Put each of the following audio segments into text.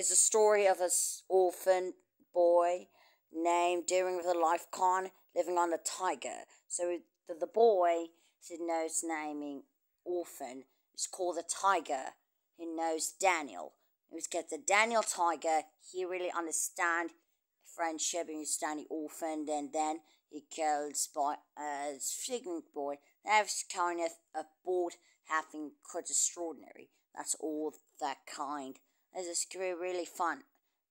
is a story of an orphan boy named during the lifetime living on a tiger. So the boy who knows naming orphan is called the tiger. He knows Daniel. Because the Daniel tiger, he really understand friendship and understand the orphan, and then he kills by a figment boy. That's kind of a board having quite extraordinary. That's all that kind. It's really fun.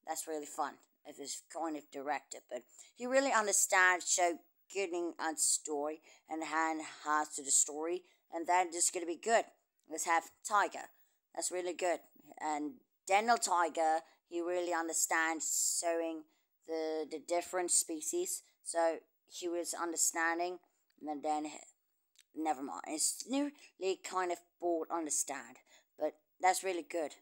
That's really fun. It was kind of directed, but he really understands so getting a story and hand has to the story, and then it's gonna be good. Let's have Tiger. That's really good. And Daniel Tiger, he really understands showing the different species. So he was understanding, and then never mind. It's nearly kind of bored understand, but that's really good.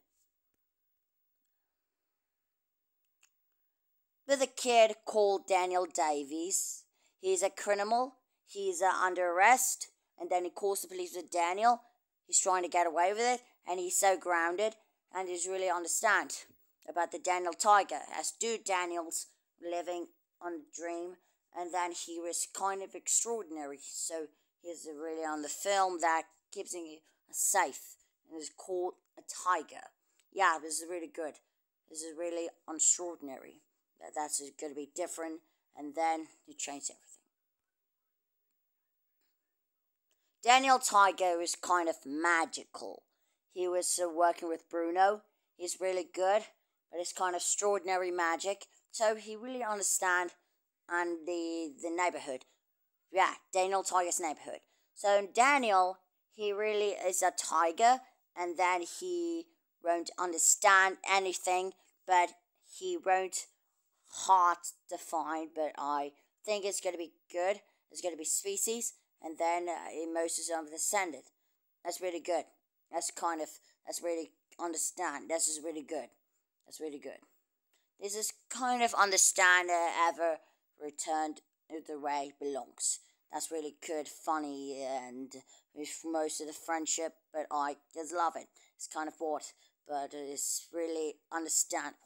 With a kid called Daniel Davies. He's a criminal. He's under arrest, and then he calls the police with Daniel. He's trying to get away with it, and he's so grounded, and he's really understand about the Daniel Tiger. As two Daniels living on a dream, and then he was kind of extraordinary. So he's really on the film that keeps you safe, and it's called a tiger. Yeah, this is really good. This is really extraordinary. That's going to be different, and then you change everything. Daniel Tiger is kind of magical. He was working with Bruno. He's really good, but it's kind of extraordinary magic. So he really understand and the neighborhood. Yeah, Daniel Tiger's neighborhood. So Daniel, he really is a tiger, and then he won't understand anything, but he won't hard to find, but I think it's going to be good. It's going to be species, and then Moses of descended. That's really good. That's really understand. This is really good. That's really good. This is kind of understand ever returned to the way it belongs. That's really good, funny, and with most of the friendship, but I just love it. It's kind of bored, but it's really understandable.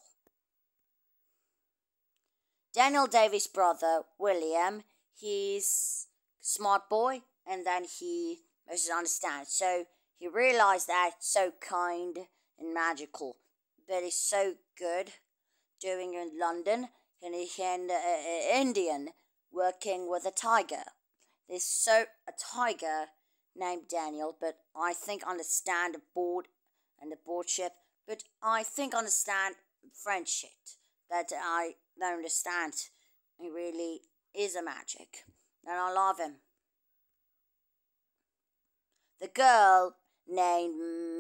Daniel Davies' brother, William, he's smart boy, and then he doesn't understand. So he realized that it's so kind and magical, but he's so good doing in London, and he can Indian working with a tiger. There's so a tiger named Daniel, but I think understand the board and the boardship, but I think understand friendship that I don't understand. He really is a magic, and I love him. The girl named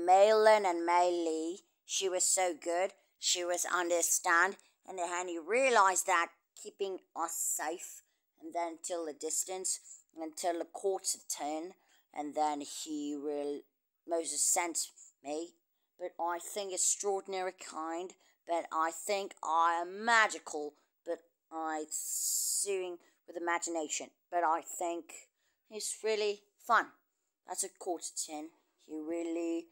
Malin and Maylee, she was so good. She was understand, and then he realized that keeping us safe, and then till the distance, until the quarter turn, and then he will Moses sent me. But I think extraordinary kind. But I think I am magical. But I suing with imagination. But I think it's really fun. That's a quarter 10. He really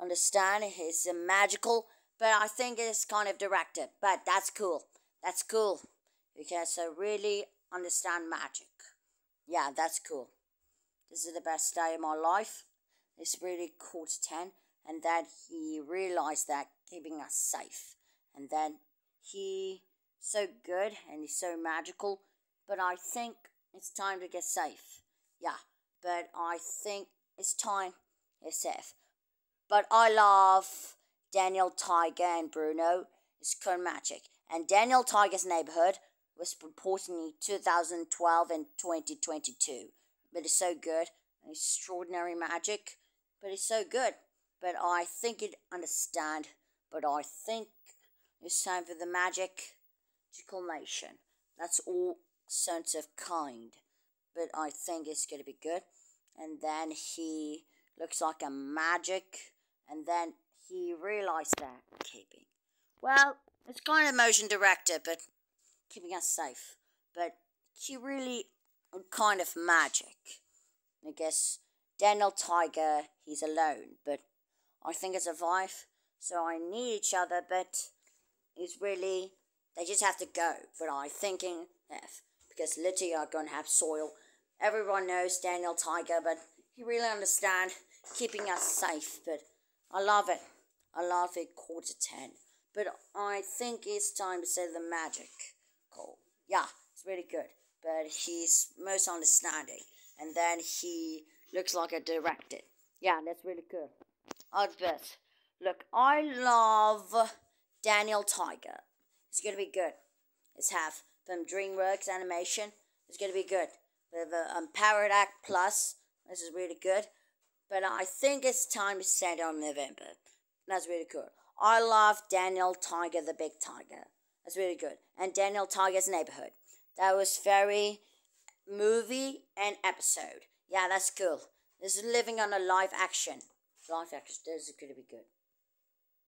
understand he's magical, but I think it's kind of directed. But that's cool. That's cool because I really understand magic. Yeah, that's cool. This is the best day of my life. It's really quarter 10, and then he realized that keeping us safe, and then he so good and he's so magical. But I think it's time to get safe. Yeah, but I think it's time it's safe. But I love Daniel Tiger and Bruno. It's kind of magic. And Daniel Tiger's neighborhood was reporting in 2012 and 2022. But it's so good. And extraordinary magic. But it's so good. But I think it understand. But I think it's time for the magic to culmination. That's all sense of kind. But I think it's going to be good. And then he looks like a magic. And then he realized that keeping. Well, it's kind of motion directed, but keeping us safe. But he really kind of magic. I guess Daniel Tiger, he's alone, but I think it's a vibe. So I need each other, but is really, they just have to go. But I thinking F, because literally are going to have soil. Everyone knows Daniel Tiger, but he really understand keeping us safe. But I love it. I love it. 10:15. But I think it's time to say the magic call. Yeah, it's really good. But he's most understanding. And then he looks like a director. Yeah, that's really good. Odbeth. Look, I love Daniel Tiger. It's gonna be good. It's half from DreamWorks Animation. It's gonna be good. With Powered Act Plus. This is really good. But I think it's time to send on November. That's really good. I love Daniel Tiger, the Big Tiger. That's really good. And Daniel Tiger's Neighborhood. That was very movie and episode. Yeah, that's cool. This is living on a live action. Live action. This is gonna be good.